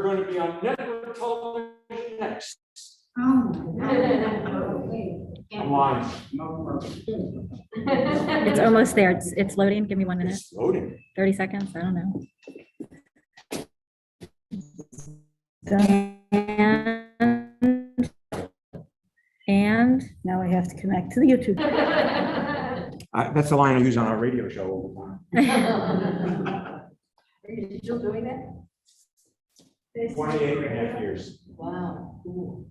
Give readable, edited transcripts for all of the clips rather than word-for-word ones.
going to be on network television next. Oh. I'm lying. It's almost there. It's loading. Give me 1 minute. It's loading. 30 seconds. I don't know. And Now I have to connect to the YouTube. That's the line I use on our radio show all the time. Are you still doing that? 28 and a half years. Wow. Cool.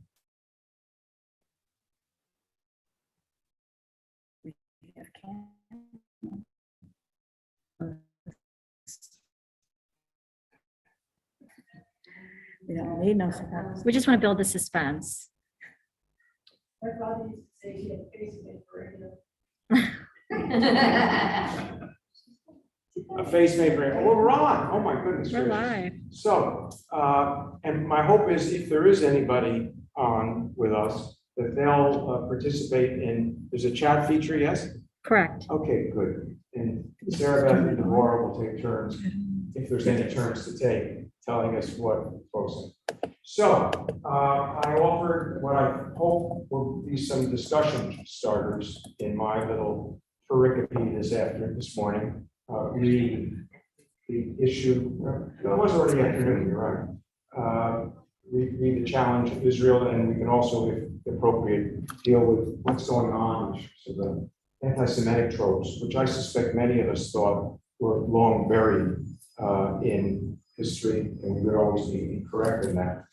We don't need no surprise. we just want to build the suspense. My father used to say he had Facebook for A face may break. Oh, we're on. Oh, my goodness. We're gracious. live. So, and my hope is if there is anybody on with us, that they'll participate in, there's a chat feature, yes? Correct. Okay, good. And Sarah Beth and Deborah will take turns, if there's any turns to take, telling us what folks think. So, I offered what I hope will be some discussion starters in my little pericope this morning. Read the issue, no, it was already afternoon, you're right. Read the challenge of Israel, and we can also, if appropriate, deal with what's going on, so the anti-Semitic tropes, which I suspect many of us thought were long buried in history, and we would always be correct in that.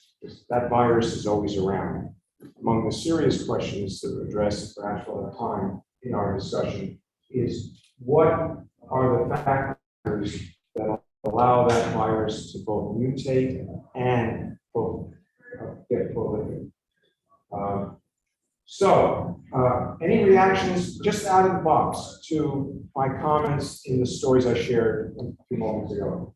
That virus is always around. Among the serious questions to address, perhaps we'll have time in our discussion, is what are the factors that allow that virus to both mutate and get prolific. Any reactions just out of the box to my comments in the stories I shared a few moments ago?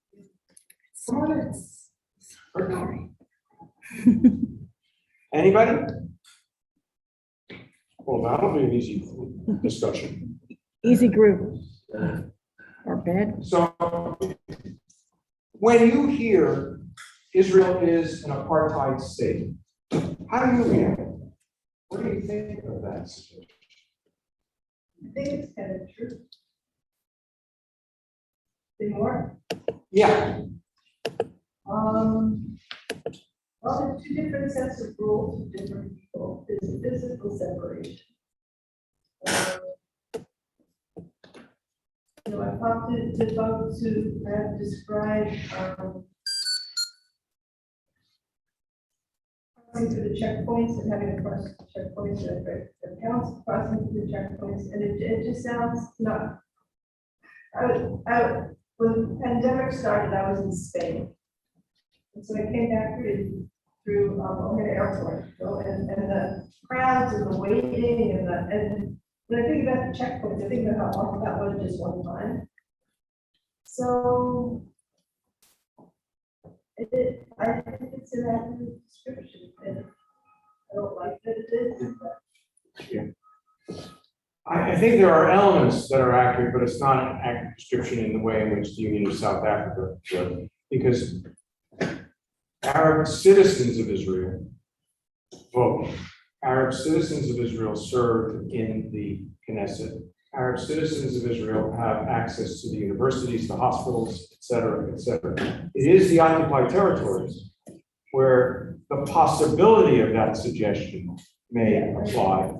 Anybody? Well, that'll be an easy discussion. Easy group. Or bed. So, when you hear Israel is an apartheid state, how do you react? What do you think of that situation? I think it's kind of true. Say more? Yeah, Well, there's two different sets of rules for different people. There's a physical separation. I've talked to folks who have described crossing through the checkpoints and having to cross the checkpoints, the counts crossing through the checkpoints, and it just sounds not. When the pandemic started, I was in Spain. And so I came back through O'Hare Airport, and the crowds and the waiting and when I think about the checkpoints, I think about how long that was just one time. So I think it's an accurate description, and I don't like that it is. But yeah. I think there are elements that are accurate, but it's not an accurate description in the way in which the Union of South Africa was, because Arab citizens of Israel vote. Arab citizens of Israel serve in the Knesset. Arab citizens of Israel have access to the universities, the hospitals, et cetera, et cetera. It is the occupied territories where the possibility of that suggestion may apply.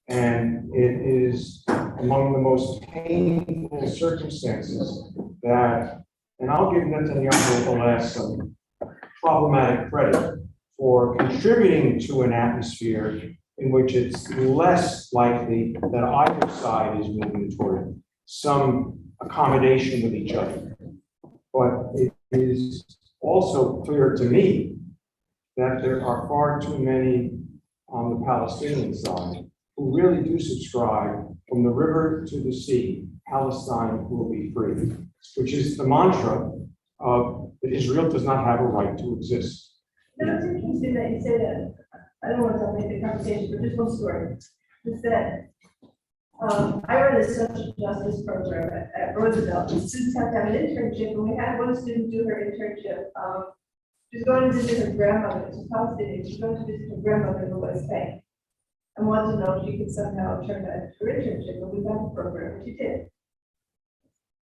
And it is among the most painful circumstances that, and I'll give Netanyahu some problematic credit for contributing to an atmosphere in which it's less likely that either side is moving toward some accommodation with each other. But it is also clear to me that there are far too many on the Palestinian side who really do subscribe from the river to the sea, Palestine will be free, which is the mantra of that Israel does not have a right to exist. That's interesting that you say that. I don't want to make the conversation, but just one story. Is that I run a social justice program at Roosevelt, and students have to have an internship, and we had one student do her internship. She's going to visit her grandmother, she's Palestinian, she's going to visit her grandmother in the West Bank. And wanted to know if she could somehow turn that into her internship, and we got the program, and she did.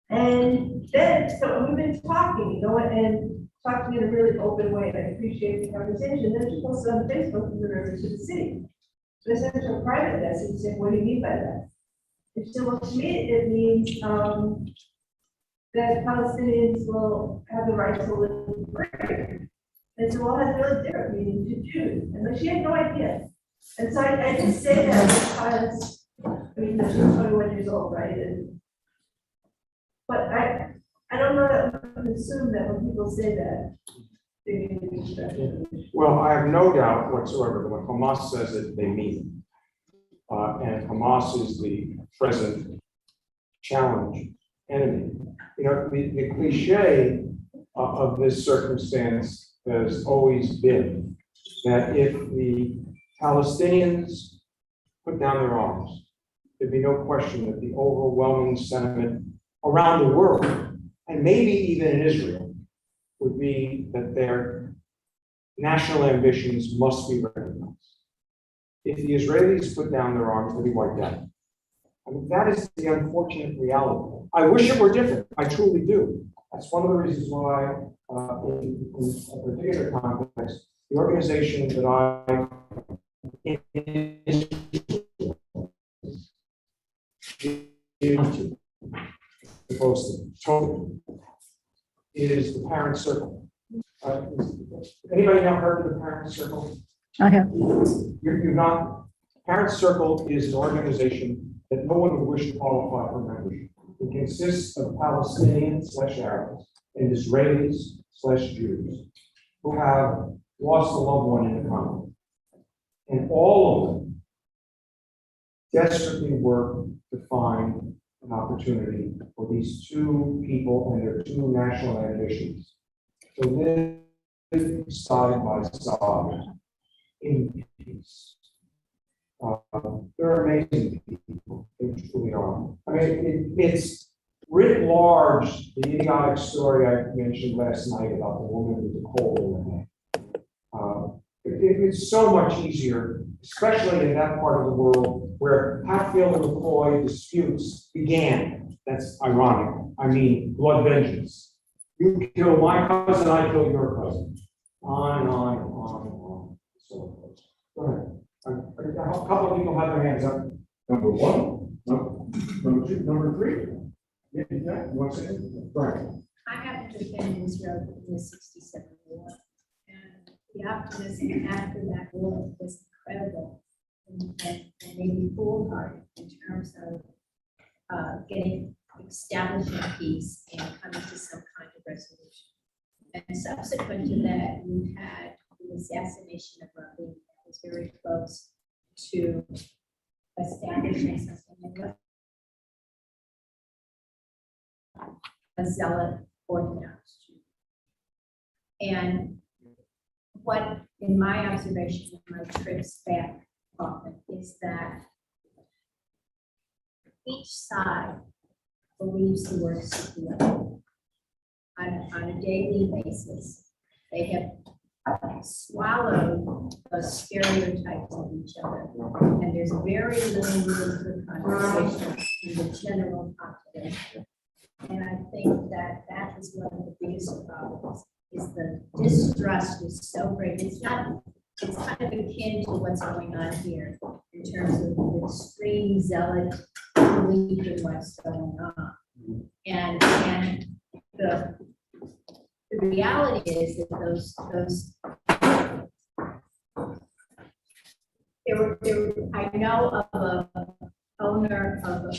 And then, so we've been talking, you know, and talking in a really open way, and I appreciate the conversation. Then she posted on Facebook from the river to the sea. So I sent her a private message saying, what do you mean by that? And she said, well, to me, it means that Palestinians will have the right to live free. And so, well, that's really different meaning to Jews. And but she had no idea. And so I just say that because, I mean, she's 21 years old, right? But I don't know that we can assume that when people say that, they're going to be respected. Well, I have no doubt whatsoever that when Hamas says it, they mean it. And Hamas is the present challenge enemy. You know, the cliche of this circumstance has always been that if the Palestinians put down their arms, there'd be no question that the overwhelming sentiment around the world, and maybe even in Israel, would be that their national ambitions must be recognized. If the Israelis put down their arms, they'll be wiped out. I mean, that is the unfortunate reality. I wish it were different. I truly do. That's one of the reasons why, in a particular context, the organization that I supposed to totally is the Parent Circle. Anybody now heard of the Parent Circle? I have. You're not. Parent Circle is an organization that no one would wish to qualify for membership. It consists of Palestinians/Arabs and Israelis/Jews who have lost a loved one in the conflict. And all of them desperately work to find an opportunity for these two people and their two national ambitions to live side by side in peace. They're amazing people, they truly are. I mean, it's writ large, the idiotic story I mentioned last night about the woman with the cold in her hand. It's so much easier, especially in that part of the world where Hatfield and McCoy disputes began. That's ironic. I mean, blood vengeance. You kill my cousin, I kill your cousin. On and on and on and on. So, go ahead. A couple of people have their hands up. Number one, number two, number three. Yeah, what's it? Right. I happen to have been in Israel in the 67 war, and the optimism after that war was incredible and made me foolhardy in terms of establishing peace and coming to some kind of resolution. And subsequent to that, we had the assassination of Rabbi that was very close to establishing something that was a zealot Orthodox Jew. And what, in my observation of my trips back often, is that each side believes the worst of the other on a daily basis. They have swallowed the stereotypes of each other, and there's very little room for conversation in the general population. And I think that that is one of the biggest problems, is the distrust is so great. It's kind of akin to what's going on here in terms of the extreme zealot belief in what's going on. And the reality is that those I know of a owner of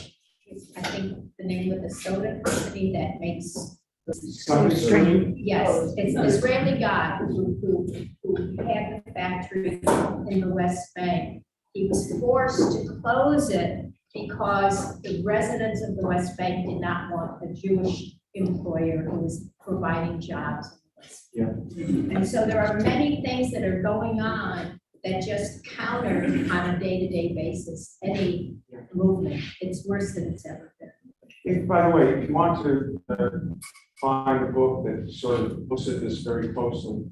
I think the name of the soda company that makes yes, it's an Israeli guy who had the factory in the West Bank. He was forced to close it because the residents of the West Bank did not want a Jewish employer who was providing jobs in the West Bank. And so there are many things that are going on that just counter on a day-to-day basis any movement. It's worse than it's ever been. If, by the way, if you want to find a book that sort of looks at this very closely,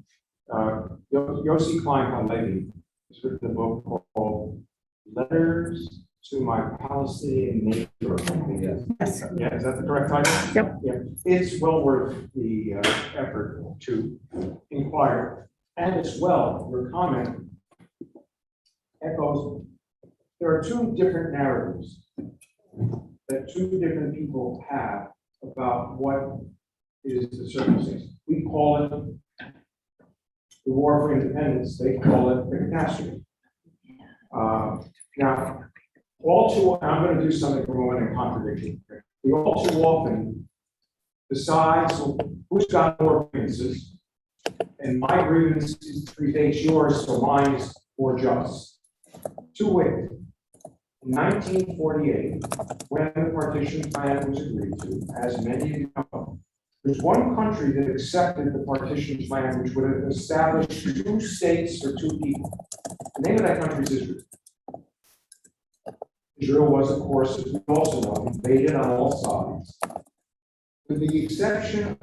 Yossi Klein Halevi has written a book called Letters to My Palestinian Neighbor. I think it is. Yes. Yeah, is that the correct title? Yep. Yeah, it's well worth the effort to inquire. And as well, your comment echoes, there are two different narratives that two different people have about what is the circumstance. We call it the war for independence, they call it the catastrophe. Now, all too, I'm going to do something for a moment and contradict you. We all too often decide who's got more grievances, and my grievance predates yours, so mine is more just. Two ways. In 1948, when the partition plan was agreed to, as many of you know, there's one country that accepted the partition plan, which would have established 2 states for 2 people. The name of that country is Israel. Israel was, of course, as we also know, invaded on all sides. With the exception